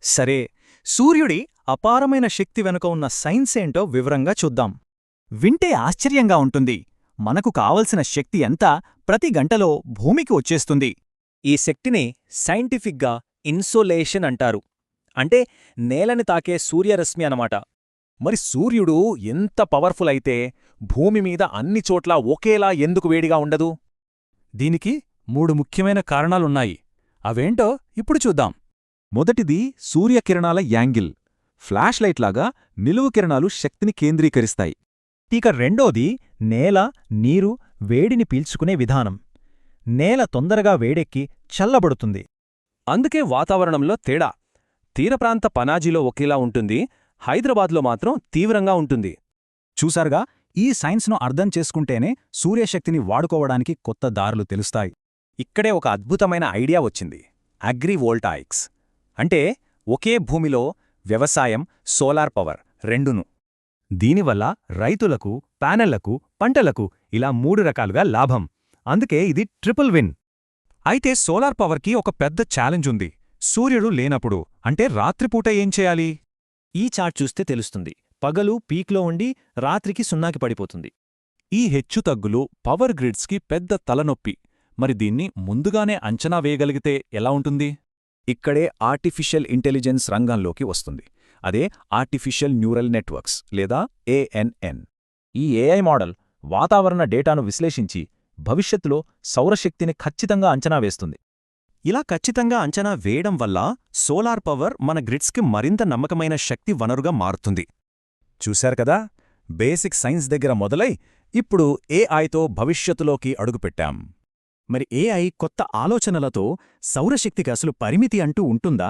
సరే, సూర్యుడి అపారమైన శక్తి వెనుక ఉన్న సైన్స్ ఏంటో వివరంగా చూద్దాం. వింటే ఆశ్చర్యంగా ఉంటుంది. మనకు కావలసిన శక్తి ఎంత ప్రతి గంటలో భూమికి వచ్చేస్తుంది. ఈ శక్తిని సైంటిఫిక్గా ఇన్సోలేషన్ అంటారు. అంటే నేలని తాకే సూర్యరశ్మి అనమాట. మరి సూర్యుడు ఎంత పవర్ఫుల్ అయితే భూమిమీద అన్ని చోట్లా ఒకేలా ఎందుకు వేడిగా ఉండదు? దీనికి 3 ముఖ్యమైన కారణాలున్నాయి. అవేంటో ఇప్పుడు చూద్దాం. మొదటిది సూర్యకిరణాల యాంగిల్. ఫ్లాష్ లైట్లాగా నిలువు కిరణాలు శక్తిని కేంద్రీకరిస్తాయి. ఇక రెండోది నేల, నీరు వేడిని పీల్చుకునే విధానం. నేల తొందరగా వేడెక్కి చల్లబడుతుంది. అందుకే వాతావరణంలో తేడా. తీరప్రాంత పనాజీలో ఒకేలా ఉంటుంది, హైదరాబాద్లో మాత్రం తీవ్రంగా ఉంటుంది. చూసారుగా, ఈ సైన్స్ను అర్థం చేసుకుంటేనే సూర్యశక్తిని వాడుకోవడానికి కొత్త దారులు తెలుస్తాయి. ఇక్కడే ఒక అద్భుతమైన ఐడియా వచ్చింది. అగ్రివోల్టాయిక్స్. అంటే ఒకే భూమిలో వ్యవసాయం, సోలార్ పవర్ రెండును. దీనివల్ల రైతులకు, ప్యానెళ్లకు, పంటలకు ఇలా 3 రకాలుగా లాభం. అందుకే ఇది ట్రిపుల్ విన్. అయితే సోలార్ పవర్కి ఒక పెద్ద ఛాలెంజ్ ఉంది. సూర్యుడు లేనప్పుడు, అంటే రాత్రిపూట ఏం చేయాలి? ఈ చార్ట్ చూస్తే తెలుస్తుంది. పగలు పీక్లో ఉండి రాత్రికి సున్నాకి పడిపోతుంది. ఈ హెచ్చుతగ్గులు పవర్ గ్రిడ్స్కి పెద్ద తలనొప్పి. మరి దీన్ని ముందుగానే అంచనా వేయగలిగితే ఎలా ఉంటుంది? ఇక్కడే ఆర్టిఫిషియల్ ఇంటెలిజెన్స్ రంగంలోకి వస్తుంది. అదే ఆర్టిఫిషియల్ న్యూరల్ నెట్వర్క్స్ లేదా ఏఎన్ఎన్. ఈ ఏఐ మోడల్ వాతావరణ డేటాను విశ్లేషించి భవిష్యత్తులో సౌరశక్తిని ఖచ్చితంగా అంచనా వేస్తుంది. ఇలా ఖచ్చితంగా అంచనా వేయడం వల్ల సోలార్ పవర్ మన గ్రిడ్స్కి మరింత నమ్మకమైన శక్తి వనరుగా మారుతుంది. చూశారు కదా, బేసిక్ సైన్స్ దగ్గర మొదలై ఇప్పుడు ఏఐతో భవిష్యత్తులోకి అడుగుపెట్టాం. మరి ఏఐ కొత్త ఆలోచనలతో సౌరశక్తికి అసలు పరిమితి అంటూ ఉంటుందా?